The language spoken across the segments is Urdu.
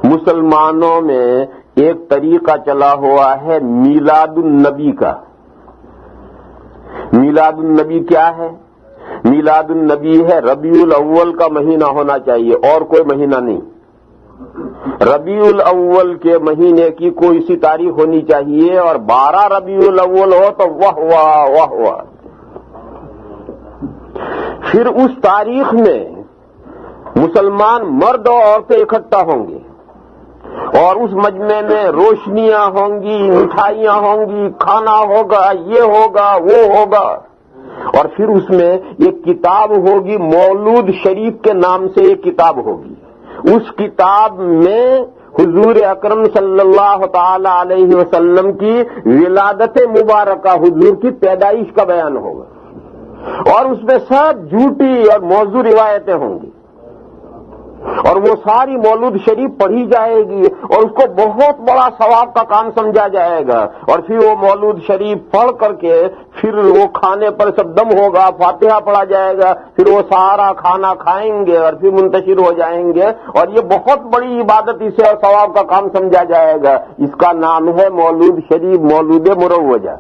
مسلمانوں میں ایک طریقہ چلا ہوا ہے میلاد النبی کا. میلاد النبی کیا ہے؟ میلاد النبی ہے ربیع الاول کا مہینہ ہونا چاہیے اور کوئی مہینہ نہیں. ربیع الاول کے مہینے کی کوئی سی تاریخ ہونی چاہیے اور 12 ربیع الاول ہو تو واہ واہ واہ واہ. پھر اس تاریخ میں مسلمان مرد اور عورتیں اکٹھا ہوں گے اور اس مجمع میں روشنیاں ہوں گی، مٹھائیاں ہوں گی، کھانا ہوگا، یہ ہوگا وہ ہوگا. اور پھر اس میں ایک کتاب ہوگی، مولود شریف کے نام سے ایک کتاب ہوگی. اس کتاب میں حضور اکرم صلی اللہ تعالی علیہ وسلم کی ولادت مبارکہ، حضور کی پیدائش کا بیان ہوگا اور اس میں سب جھوٹی اور موضوع روایتیں ہوں گی اور وہ ساری مولود شریف پڑھی جائے گی اور اس کو بہت بڑا ثواب کا کام سمجھا جائے گا. اور پھر وہ مولود شریف پڑھ کر کے پھر وہ کھانے پر سب دم ہوگا، فاتحہ پڑھا جائے گا، پھر وہ سارا کھانا کھائیں گے اور پھر منتشر ہو جائیں گے اور یہ بہت بڑی عبادت اسے اور ثواب کا کام سمجھا جائے گا. اس کا نام ہے مولود شریف، مولود مروجہ.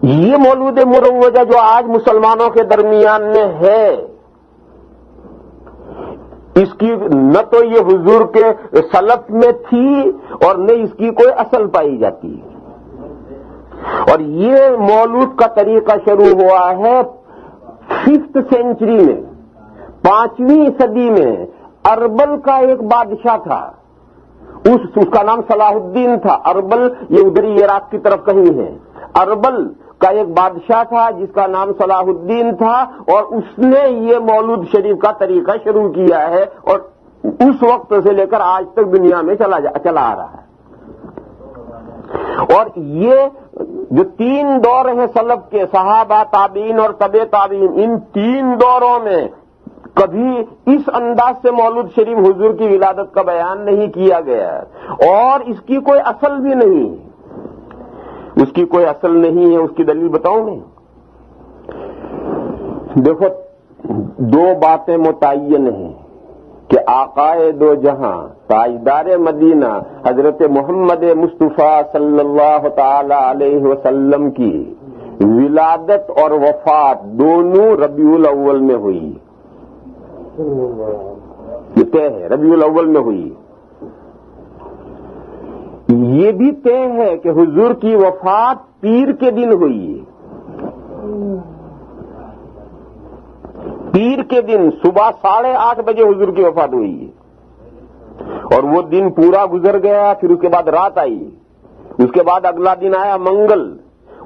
یہ مولود مروجہ جو آج مسلمانوں کے درمیان میں ہے، اس کی نہ تو یہ حضور کے سلف میں تھی اور نہ اس کی کوئی اصل پائی جاتی ہے. اور یہ مولود کا طریقہ شروع ہوا ہے 5th سینچری میں، 5ویں صدی میں. اربل کا ایک بادشاہ تھا، اس کا نام صلاح الدین تھا. اربل یہ ادھری عراق کی طرف کہیں ہے. اربل کا ایک بادشاہ تھا جس کا نام صلاح الدین تھا اور اس نے یہ مولود شریف کا طریقہ شروع کیا ہے اور اس وقت سے لے کر آج تک دنیا میں چلا آ رہا ہے. اور یہ جو 3 دور ہیں سلف کے، صحابہ، تابعین اور تبع تابعین، ان 3 دوروں میں کبھی اس انداز سے مولود شریف حضور کی ولادت کا بیان نہیں کیا گیا اور اس کی کوئی اصل بھی نہیں. اس کی کوئی اصل نہیں ہے. اس کی دلیل بتاؤں میں؟ دیکھو، 2 باتیں متعین ہیں کہ آقائے دو جہاں تاجدار مدینہ حضرت محمد مصطفیٰ صلی اللہ تعالی علیہ وسلم کی ولادت اور وفات دونوں ربیع الاول میں ہوئی. یہ طے ہے، ربیع الاول میں ہوئی. یہ بھی طے ہے کہ حضور کی وفات پیر کے دن ہوئی. پیر کے دن صبح 8:30 بجے حضور کی وفات ہوئی اور وہ دن پورا گزر گیا. پھر اس کے بعد رات آئی، اس کے بعد اگلا دن آیا منگل،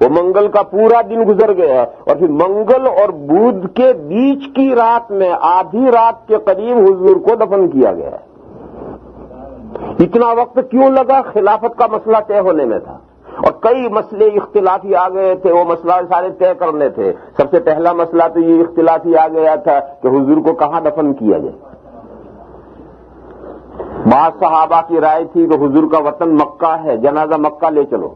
وہ منگل کا پورا دن گزر گیا اور پھر منگل اور بدھ کے بیچ کی رات میں آدھی رات کے قریب حضور کو دفن کیا گیا. اتنا وقت کیوں لگا؟ خلافت کا مسئلہ طے ہونے میں تھا اور کئی مسئلے اختلافی آ گئے تھے، وہ مسئلہ سارے طے کرنے تھے. سب سے پہلا مسئلہ تو یہ اختلافی آ گیا تھا کہ حضور کو کہاں دفن کیا جائے. بعض صحابہ کی رائے تھی کہ حضور کا وطن مکہ ہے، جنازہ مکہ لے چلو.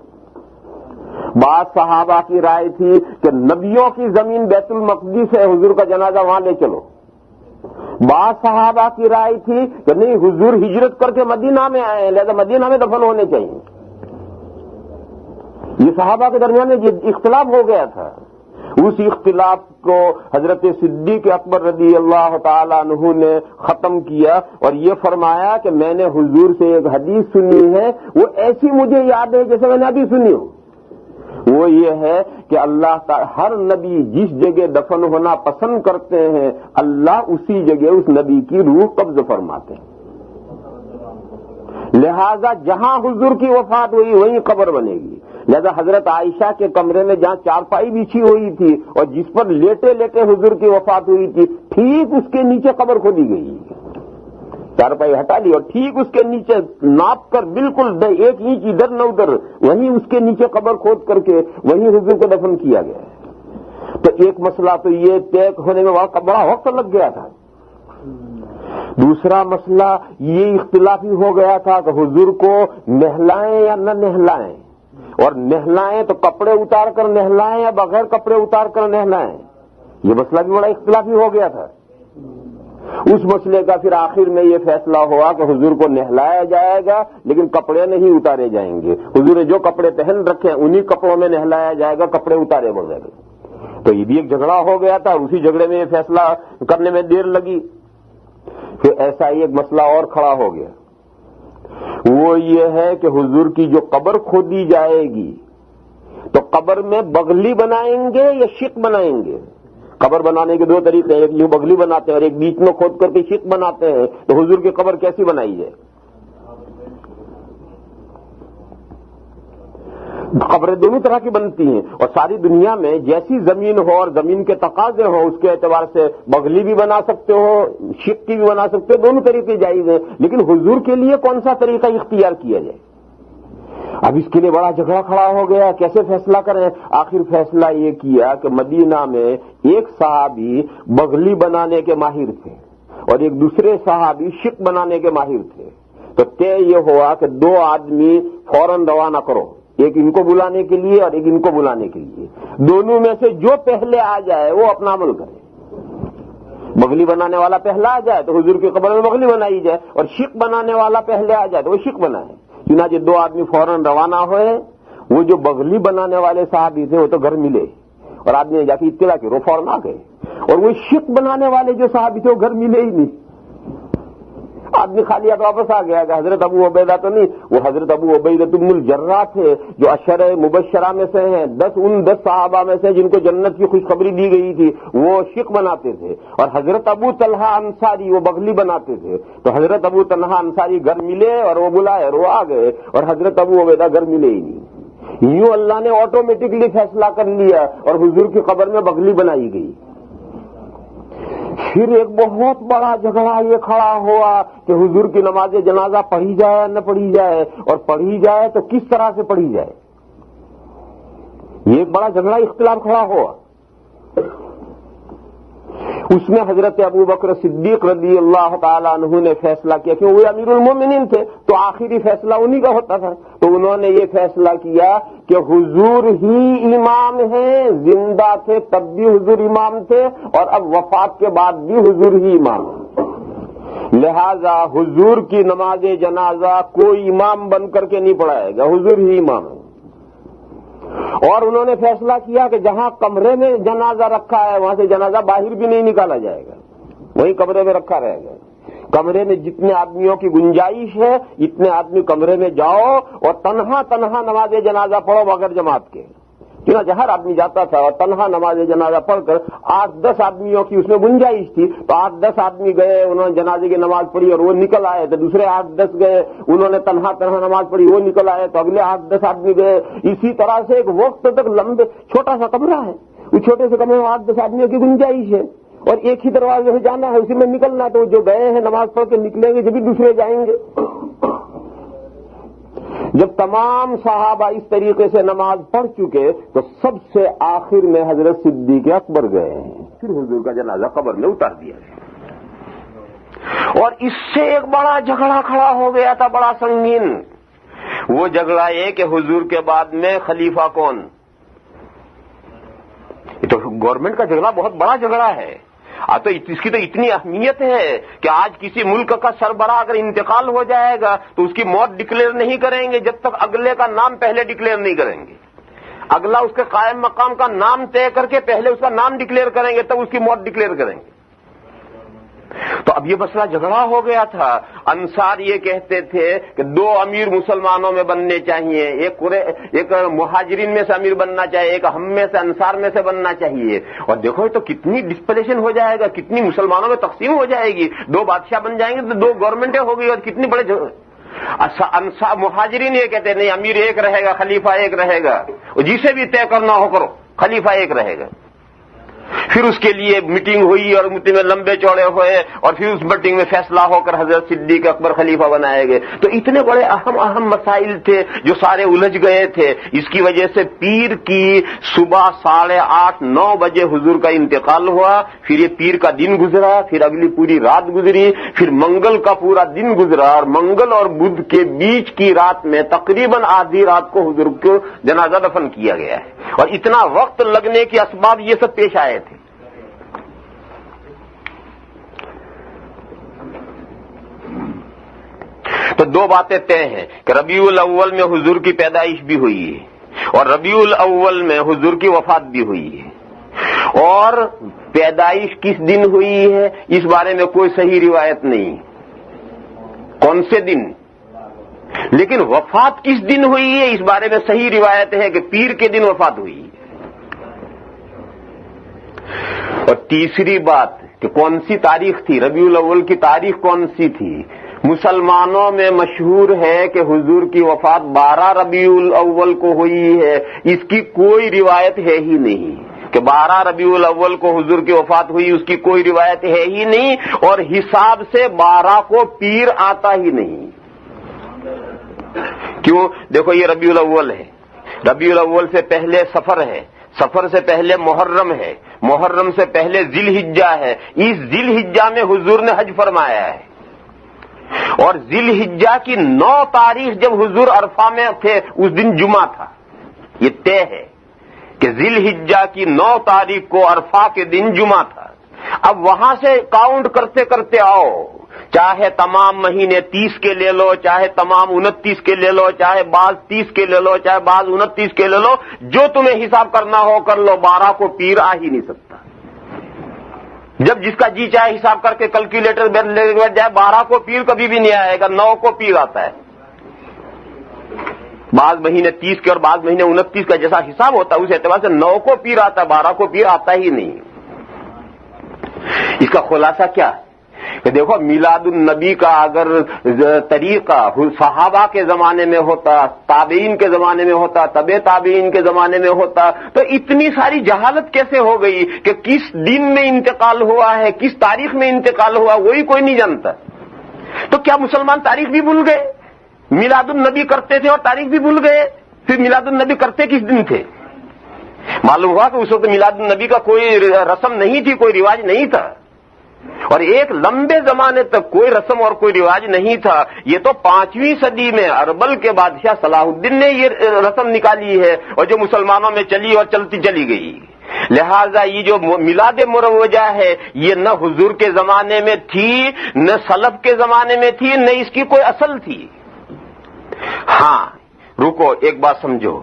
بعض صحابہ کی رائے تھی کہ نبیوں کی زمین بیت المقدس ہے، حضور کا جنازہ وہاں لے چلو. بعض صحابہ کی رائے تھی کہ نہیں، حضور ہجرت کر کے مدینہ میں آئے ہیں لہذا مدینہ میں دفن ہونے چاہیے. یہ صحابہ کے درمیان میں یہ اختلاف ہو گیا تھا. اس اختلاف کو حضرت صدیق اکبر رضی اللہ تعالیٰ عنہ نے ختم کیا اور یہ فرمایا کہ میں نے حضور سے ایک حدیث سنی ہے، وہ ایسی مجھے یاد ہے جیسے میں نے ابھی سنی ہوں. وہ یہ ہے کہ اللہ تعالی ہر نبی جس جگہ دفن ہونا پسند کرتے ہیں اللہ اسی جگہ اس نبی کی روح قبض فرماتے ہیں. لہذا جہاں حضور کی وفات ہوئی وہیں قبر بنے گی. لہذا حضرت عائشہ کے کمرے میں جہاں چارپائی بچھی ہوئی تھی اور جس پر لیٹے لیٹے حضور کی وفات ہوئی تھی ٹھیک اس کے نیچے قبر کھودی گئی. چارپائی ہٹا لی اور ٹھیک اس کے نیچے ناپ کر بالکل 1 انچ ادھر نہ ادھر وہیں اس کے نیچے قبر کھود کر کے وہیں حضور کو دفن کیا گیا. تو ایک مسئلہ تو یہ طے ہونے میں بڑا وقت لگ گیا تھا. دوسرا مسئلہ یہ اختلافی ہو گیا تھا کہ حضور کو نہلائیں یا نہ نہلائیں، اور نہلائیں تو کپڑے اتار کر نہلائیں یا بغیر کپڑے اتار کر نہلائیں. یہ مسئلہ بھی بڑا اختلافی ہو گیا تھا. اس مسئلے کا پھر آخر میں یہ فیصلہ ہوا کہ حضور کو نہلایا جائے گا لیکن کپڑے نہیں اتارے جائیں گے. حضور نے جو کپڑے پہن رکھے ہیں انہی کپڑوں میں نہلایا جائے گا, کپڑے اتارے بغیر. تو یہ بھی ایک جھگڑا ہو گیا تھا, اسی جھگڑے میں یہ فیصلہ کرنے میں دیر لگی. پھر ایسا ہی ایک مسئلہ اور کھڑا ہو گیا, وہ یہ ہے کہ حضور کی جو قبر کھودی جائے گی تو قبر میں بغلی بنائیں گے یا شق بنائیں گے. قبر بنانے کے دو طریقے ہیں, ایک یوں بغلی بناتے ہیں اور ایک بیچ میں کھود کر کے شق بناتے ہیں. تو حضور کی قبر کیسی بنائی جائے؟ قبریں دونوں طرح کی بنتی ہیں, اور ساری دنیا میں جیسی زمین ہو اور زمین کے تقاضے ہوں اس کے اعتبار سے بغلی بھی بنا سکتے ہو, شق کی بھی بنا سکتے ہو, دونوں طریقے جائز ہیں. لیکن حضور کے لیے کون سا طریقہ اختیار کیا جائے؟ اب اس کے لیے بڑا جھگڑا کھڑا ہو گیا, کیسے فیصلہ کریں؟ آخر فیصلہ یہ کیا کہ مدینہ میں ایک صحابی بغلی بنانے کے ماہر تھے اور ایک دوسرے صحابی شق بنانے کے ماہر تھے. تو طے یہ ہوا کہ دو آدمی فوراً روانہ کرو, ایک ان کو بلانے کے لیے اور ایک ان کو بلانے کے لیے. دونوں میں سے جو پہلے آ جائے وہ اپنا عمل کرے. بغلی بنانے والا پہلا آ جائے تو حضور کی قبر میں بغلی بنائی جائے, اور شق بنانے والا پہلے آ جائے تو وہ شق بنائے. چنانچہ دو آدمی فوراً روانہ ہوئے. وہ جو بغلی بنانے والے صحابی تھے وہ تو گھر ملے اور آدمی نے جا کے اطلاع کی, وہ فوراً آ گئے. اور وہ شق بنانے والے جو صحابی تھے وہ گھر ملے ہی نہیں. آدمی خالی ہاتھ واپس آ گیا کہ حضرت ابو عبیدہ تو نہیں. وہ حضرت ابو عبیدہ بن الجراح تھے جو عشرہ مبشرہ میں سے ہیں, 10 صحابہ میں سے جن کو جنت کی خوشخبری دی گئی تھی. وہ شق بناتے تھے. اور حضرت ابو طلحہ انصاری وہ بغلی بناتے تھے. تو حضرت ابو طلحہ انصاری گھر ملے اور وہ بلائے اور وہ آ گئے, اور حضرت ابو عبیدہ گھر ملے ہی نہیں. یوں اللہ نے آٹومیٹکلی فیصلہ کر لیا اور حضور کی قبر میں بغلی بنائی گئی. پھر ایک بہت بڑا جھگڑا یہ کھڑا ہوا کہ حضور کی نماز جنازہ پڑھی جائے یا نہ پڑھی جائے, اور پڑھی جائے تو کس طرح سے پڑھی جائے. یہ ایک بڑا جھگڑا اختلاف کھڑا ہوا. اس میں حضرت ابو بکر صدیق رضی اللہ تعالیٰ عنہ نے فیصلہ کیا, کہ وہ امیر المومنین تھے تو آخری فیصلہ انہی کا ہوتا تھا. تو انہوں نے یہ فیصلہ کیا کہ حضور ہی امام ہیں, زندہ تھے تب بھی حضور امام تھے اور اب وفات کے بعد بھی حضور ہی امام ہیں. لہذا حضور کی نماز جنازہ کوئی امام بن کر کے نہیں پڑھائے گا, حضور ہی امام ہے. اور انہوں نے فیصلہ کیا کہ جہاں کمرے میں جنازہ رکھا ہے وہاں سے جنازہ باہر بھی نہیں نکالا جائے گا, وہی کمرے میں رکھا رہے گا. کمرے میں جتنے آدمیوں کی گنجائش ہے اتنے آدمی کمرے میں جاؤ اور تنہا نماز جنازہ پڑھو بغیر جماعت کے. چنانچہ ہر آدمی جاتا تھا اور تنہا نماز جنازہ پڑھ کر 8-10 آدمیوں کی اس میں گنجائش تھی تو 8-10 آدمی گئے, انہوں نے جنازے کی نماز پڑھی اور وہ نکل آئے. تو دوسرے 8-10 گئے, انہوں نے تنہا نماز پڑھی, وہ نکل آئے. تو اگلے 8-10 آدمی گئے. اسی طرح سے ایک وقت تک لمبے, چھوٹا سا کمرہ ہے, اس چھوٹے سے کمرے میں 8-10 آدمیوں کی گنجائش ہے اور ایک ہی دروازے سے جانا ہے, اسی میں نکلنا ہے. تو جو گئے ہیں نماز پڑھ کے نکلیں گے, جب بھی دوسرے جائیں گے. جب تمام صحابہ اس طریقے سے نماز پڑھ چکے تو سب سے آخر میں حضرت صدیق اکبر گئے ہیں. پھر حضور کا جنازہ قبر میں اتار دیا گیا. اور اس سے ایک بڑا جھگڑا کھڑا ہو گیا تھا, بڑا سنگین. وہ جھگڑا یہ کہ حضور کے بعد میں خلیفہ کون. یہ تو گورنمنٹ کا جھگڑا بہت بڑا جھگڑا ہے. تو اس کی تو اتنی اہمیت ہے کہ آج کسی ملک کا سربراہ اگر انتقال ہو جائے گا تو اس کی موت ڈکلیئر نہیں کریں گے جب تک اگلے کا نام پہلے ڈکلیئر نہیں کریں گے. اگلا اس کے قائم مقام کا نام طے کر کے پہلے اس کا نام ڈکلیئر کریں گے, تب اس کی موت ڈکلیئر کریں گے. تو اب یہ مسئلہ جھگڑا ہو گیا تھا. انصار یہ کہتے تھے کہ 2 امیر مسلمانوں میں بننے چاہیے, ایک مہاجرین میں سے امیر بننا چاہیے, ایک ہم میں سے انصار میں سے بننا چاہیے. اور دیکھو تو کتنی ڈسپلیشن ہو جائے گا, کتنی مسلمانوں میں تقسیم ہو جائے گی. 2 بادشاہ بن جائیں گے تو 2 گورنمنٹیں ہو گئی اور کتنی بڑے مہاجرین یہ کہتے ہیں نہیں, امیر ایک رہے گا, خلیفہ ایک رہے گا, جسے بھی طے کرنا ہو کرو, خلیفہ ایک رہے گا. پھر اس کے لیے میٹنگ ہوئی اور میٹنگ میں لمبے چوڑے ہوئے اور پھر اس میٹنگ میں فیصلہ ہو کر حضرت صدیق اکبر خلیفہ بنائے گئے. تو اتنے بڑے اہم مسائل تھے جو سارے الجھ گئے تھے. اس کی وجہ سے پیر کی صبح 8:30-9 بجے حضور کا انتقال ہوا. پھر یہ پیر کا دن گزرا, پھر اگلی پوری رات گزری, پھر منگل کا پورا دن گزرا, اور منگل اور بدھ کے بیچ کی رات میں تقریباً آدھی رات کو حضور کو جنازہ دفن کیا گیا ہے. اور اتنا وقت لگنے کے اسباب یہ سب پیش آئے تھے. تو دو باتیں طے ہیں کہ ربیع الاول میں حضور کی پیدائش بھی ہوئی ہے اور ربیع الاول میں حضور کی وفات بھی ہوئی ہے، اور پیدائش کس دن ہوئی ہے اس بارے میں کوئی صحیح روایت نہیں، کون سے دن، لیکن وفات کس دن ہوئی ہے اس بارے میں صحیح روایت ہے کہ پیر کے دن وفات ہوئی ہے۔ اور تیسری بات کہ کون سی تاریخ تھی، ربیع الاول کی تاریخ کون سی تھی؟ مسلمانوں میں مشہور ہے کہ حضور کی وفات 12 ربیع الاول کو ہوئی ہے، اس کی کوئی روایت ہے ہی نہیں کہ 12 ربیع الاول کو حضور کی وفات ہوئی، اس کی کوئی روایت ہے ہی نہیں، اور حساب سے 12 کو پیر آتا ہی نہیں۔ کیوں؟ دیکھو یہ ربیع الاول ہے، ربیع الاول سے پہلے صفر ہے، صفر سے پہلے محرم ہے، محرم سے پہلے ذی الحجہ ہے، اس ذی الحجہ میں حضور نے حج فرمایا ہے، اور ذی الحجہ کی 9 تاریخ جب حضور عرفہ میں تھے اس دن جمعہ تھا، یہ طے ہے کہ ذی الحجہ کی 9 تاریخ کو عرفہ کے دن جمعہ تھا۔ اب وہاں سے کاؤنٹ کرتے کرتے آؤ، چاہے تمام مہینے 30 کے لے لو، چاہے تمام 29 کے لے لو، چاہے بعض 30 کے لے لو، چاہے بعض 29 کے لے لو، جو تمہیں حساب کرنا ہو کر لو، 12 کو پیر آ ہی نہیں سکتا۔ جب جس کا جی چاہے حساب کر کے کیلکولیٹر لے کے بیٹھ جائے، 12 کو پیر کبھی بھی نہیں آئے گا، 9 کو پیر آتا ہے۔ بعض مہینے 30 کے اور بعض مہینے 29 کا جیسا حساب ہوتا ہے اس اعتبار سے 9 کو پیر آتا ہے، 12 کو پیر آتا ہی نہیں۔ اس کا خلاصہ کیا ہے کہ دیکھو میلاد النبی کا اگر طریقہ صحابہ کے زمانے میں ہوتا، تابعین کے زمانے میں ہوتا، تبع تابعین کے زمانے میں ہوتا، تو اتنی ساری جہالت کیسے ہو گئی کہ کس دن میں انتقال ہوا ہے، کس تاریخ میں انتقال ہوا، وہی کوئی نہیں جانتا۔ تو کیا مسلمان تاریخ بھی بھول گئے؟ میلاد النبی کرتے تھے اور تاریخ بھی بھول گئے؟ پھر میلاد النبی کرتے کس دن تھے؟ معلوم ہوا کہ اس وقت میلاد النبی کا کوئی رسم نہیں تھی، کوئی رواج نہیں تھا، اور ایک لمبے زمانے تک کوئی رسم اور کوئی رواج نہیں تھا۔ یہ تو 5ویں صدی میں اربل کے بادشاہ صلاح الدین نے یہ رسم نکالی ہے، اور جو مسلمانوں میں چلی اور چلتی چلی گئی۔ لہذا یہ جو میلاد مروجہ ہے یہ نہ حضور کے زمانے میں تھی، نہ سلف کے زمانے میں تھی، نہ اس کی کوئی اصل تھی۔ ہاں رکو، ایک بات سمجھو،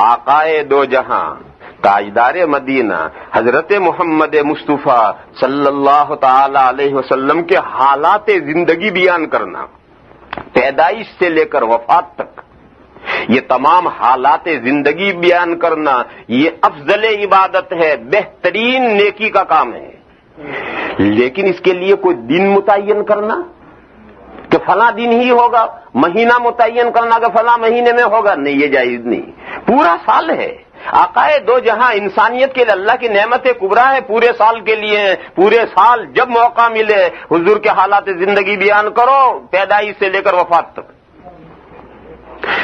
آقائے دو جہاں تاجدار مدینہ حضرت محمد مصطفیٰ صلی اللہ تعالی علیہ وسلم کے حالات زندگی بیان کرنا، پیدائش سے لے کر وفات تک یہ تمام حالات زندگی بیان کرنا، یہ افضل عبادت ہے، بہترین نیکی کا کام ہے۔ لیکن اس کے لیے کوئی دن متعین کرنا کہ فلاں دن ہی ہوگا، مہینہ متعین کرنا کہ فلاں مہینے میں ہوگا، نہیں، یہ جائز نہیں۔ پورا سال ہے، آقائے دو جہاں انسانیت کے لیے اللہ کی نعمت کبریٰ ہے، پورے سال کے لیے، پورے سال جب موقع ملے حضور کے حالات زندگی بیان کرو، پیدائش سے لے کر وفات تک۔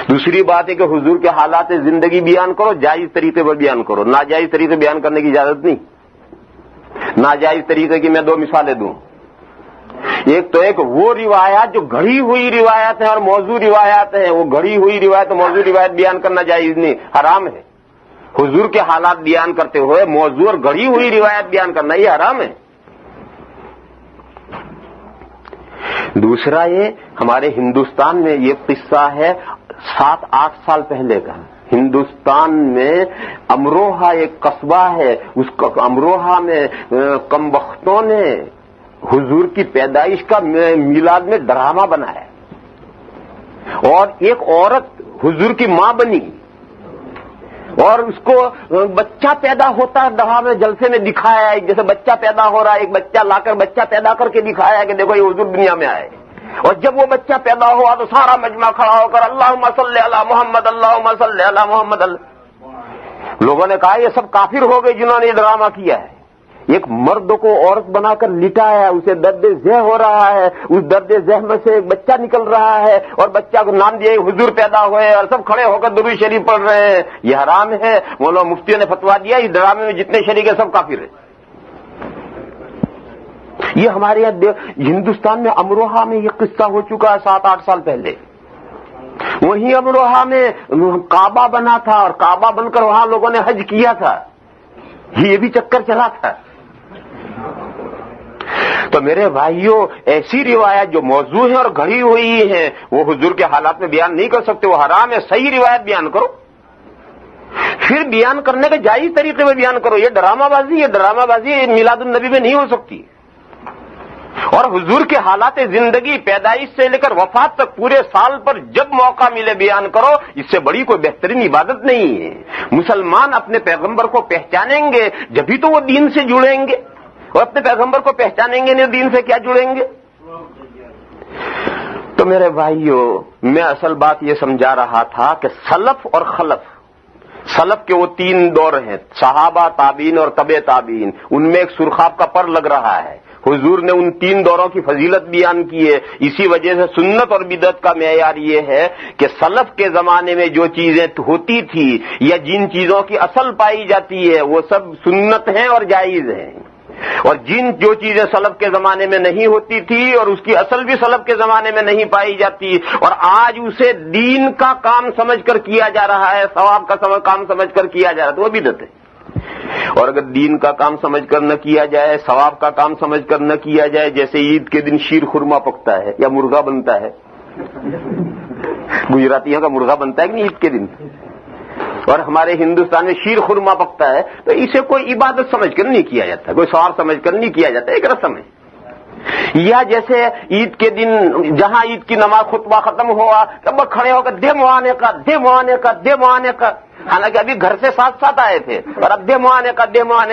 دوسری بات ہے کہ حضور کے حالات زندگی بیان کرو، جائز طریقے پر بیان کرو، ناجائز طریقے بیان کرنے کی اجازت نہیں۔ ناجائز طریقے کی میں 2 مثالیں دوں۔ ایک تو ایک وہ روایات جو گھڑی ہوئی روایات ہیں اور موضوع روایات ہیں، وہ گھڑی ہوئی روایت اور موضوع روایت بیان کرنا جائز نہیں، حرام ہے۔ حضور کے حالات بیان کرتے ہوئے موضوع اور گھڑی ہوئی روایت بیان کرنا یہ حرام ہے۔ دوسرا یہ ہمارے ہندوستان میں یہ قصہ ہے 7-8 سال پہلے کا۔ ہندوستان میں امروہہ ایک قصبہ ہے، اس امروہہ میں کم بختوں نے حضور کی پیدائش کا میلاد میں ڈرامہ بنایا، اور ایک عورت حضور کی ماں بنی اور اس کو بچہ پیدا ہوتا ہے ڈرامے جلسے میں دکھایا، ایک جیسے بچہ پیدا ہو رہا ہے، ایک بچہ لا کر بچہ پیدا کر کے دکھایا کہ دیکھو یہ حضور دنیا میں آئے۔ اور جب وہ بچہ پیدا ہوا تو سارا مجمع کھڑا ہو کر اللہم صلی علی محمد، اللہم صلی علی محمد۔ لوگوں نے کہا یہ سب کافر ہو گئے جنہوں نے یہ ڈرامہ کیا ہے۔ ایک مرد کو عورت بنا کر لٹایا، اسے درد ذہ ہو رہا ہے، اس درد ذہ میں سے ایک بچہ نکل رہا ہے، اور بچہ کو نام دیا حضور پیدا ہوئے، اور سب کھڑے ہو کر درود شریف پڑھ رہے ہیں۔ یہ حرام ہے۔ مولانا مفتیوں نے فتویٰ دیا اس ڈرامے میں جتنے شریک ہیں سب کافر ہیں۔ یہ ہمارے یہاں ہندوستان میں امروہہ میں یہ قصہ ہو چکا ہے 7-8 سال پہلے۔ وہیں امروہہ میں کعبہ بنا تھا، اور کعبہ بن کر وہاں لوگوں نے حج کیا تھا، یہ بھی چکر چلا تھا۔ تو تو میرے بھائیوں ایسی روایت جو موضوع ہیں اور گھڑی ہوئی ہیں وہ حضور کے حالات میں بیان نہیں کر سکتے، وہ حرام ہے، صحیح روایت بیان کرو، پھر بیان کرنے کے جائز طریقے میں بیان کرو۔ یہ ڈرامہ بازی میلاد النبی میں نہیں ہو سکتی۔ اور حضور کے حالات زندگی پیدائش سے لے کر وفات تک پورے سال پر جب موقع ملے بیان کرو، اس سے بڑی کوئی بہترین عبادت نہیں ہے۔ مسلمان اپنے پیغمبر کو پہچانیں گے جبھی تو وہ دین سے جڑیں گے، اور اپنے پیغمبر کو پہچانیں گے نہیں دین سے کیا جڑیں گے؟ تو میرے بھائیوں میں اصل بات یہ سمجھا رہا تھا کہ سلف اور خلف، سلف کے وہ تین دور ہیں، صحابہ، تابعین اور تبع تابعین، ان میں ایک سرخاب کا پر لگ رہا ہے۔ حضور نے ان تین دوروں کی فضیلت بیان کی ہے۔ اسی وجہ سے سنت اور بدعت کا معیار یہ ہے کہ سلف کے زمانے میں جو چیزیں ہوتی تھی یا جن چیزوں کی اصل پائی جاتی ہے وہ سب سنت ہیں اور جائز ہیں، اور جو چیزیں سلف کے زمانے میں نہیں ہوتی تھی اور اس کی اصل بھی سلف کے زمانے میں نہیں پائی جاتی اور آج اسے دین کا کام سمجھ کر کیا جا رہا ہے، ثواب کا کام سمجھ کر کیا جا رہا ہے، تو وہ بدعت ہے۔ اور اگر دین کا کام سمجھ کر نہ کیا جائے، ثواب کا کام سمجھ کر نہ کیا جائے، جیسے عید کے دن شیر خورما پکتا ہے یا مرغا بنتا ہے، گجراتیوں کا مرغا بنتا ہے کہ نہیں عید کے دن، اور ہمارے ہندوستان میں شیر خورما پکتا ہے، تو اسے کوئی عبادت سمجھ کر نہیں کیا جاتا، کوئی ثواب سمجھ کر نہیں کیا جاتا، ایک رسم ہے۔ یا جیسے عید کے دن جہاں عید کی نماز خطبہ ختم ہوا تب کھڑے ہو کر دے معانے کا، حالانکہ ابھی گھر سے ساتھ آئے تھے اور اب دے معانے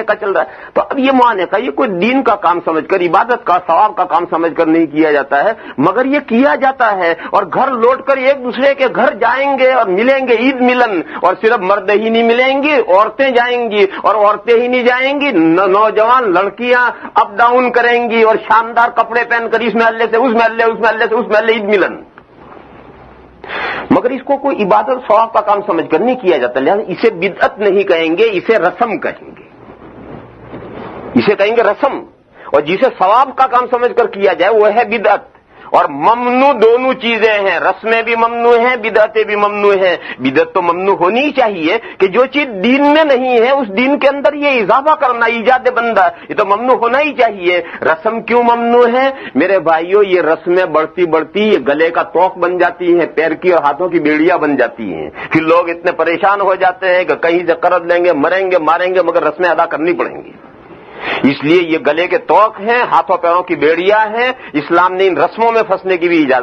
کا چل رہا ہے۔ تو اب یہ معانے کا یہ کوئی دین کا کام سمجھ کر، عبادت کا ثواب کا کام سمجھ کر نہیں کیا جاتا ہے، مگر یہ کیا جاتا ہے۔ اور گھر لوٹ کر ایک دوسرے کے گھر جائیں گے اور ملیں گے، عید ملن، اور صرف مرد ہی نہیں ملیں گی، عورتیں جائیں گی، اور عورتیں ہی نہیں جائیں گی، نوجوان لڑکیاں اپ ڈاؤن کریں گی اور شاندار کپڑے پہن کر اس محلے سے اس محلے، اس محلے سے اس محلے عید ملن، مگر اس کو کوئی عبادت ثواب کا کام سمجھ کر نہیں کیا جاتا۔ لہذا اسے بدعت نہیں کہیں گے، اسے رسم کہیں گے، اسے کہیں گے رسم، اور جسے ثواب کا کام سمجھ کر کیا جائے وہ ہے بدعت۔ اور ممنوع دونوں چیزیں ہیں، رسمیں بھی ممنوع ہیں، بدعتیں بھی ممنوع ہیں۔ بدعت تو ممنوع ہونی ہی چاہیے کہ جو چیز دین میں نہیں ہے اس دین کے اندر یہ اضافہ کرنا، ایجاد بندہ، یہ تو ممنوع ہونا ہی چاہیے۔ رسم کیوں ممنوع ہے میرے بھائیوں؟ یہ رسمیں بڑھتی یہ گلے کا توق بن جاتی ہیں، پیر کی اور ہاتھوں کی بیڑیاں بن جاتی ہیں، پھر لوگ اتنے پریشان ہو جاتے ہیں کہ کہیں سے قرض لیں گے، مریں گے، ماریں گے، مگر رسمیں ادا کرنی پڑیں گی۔ اس لیے یہ گلے کے توق ہیں، ہاتھوں پیروں کی بیڑیاں ہیں، اسلام نے ان رسموں میں پھنسنے کی بھی اجازت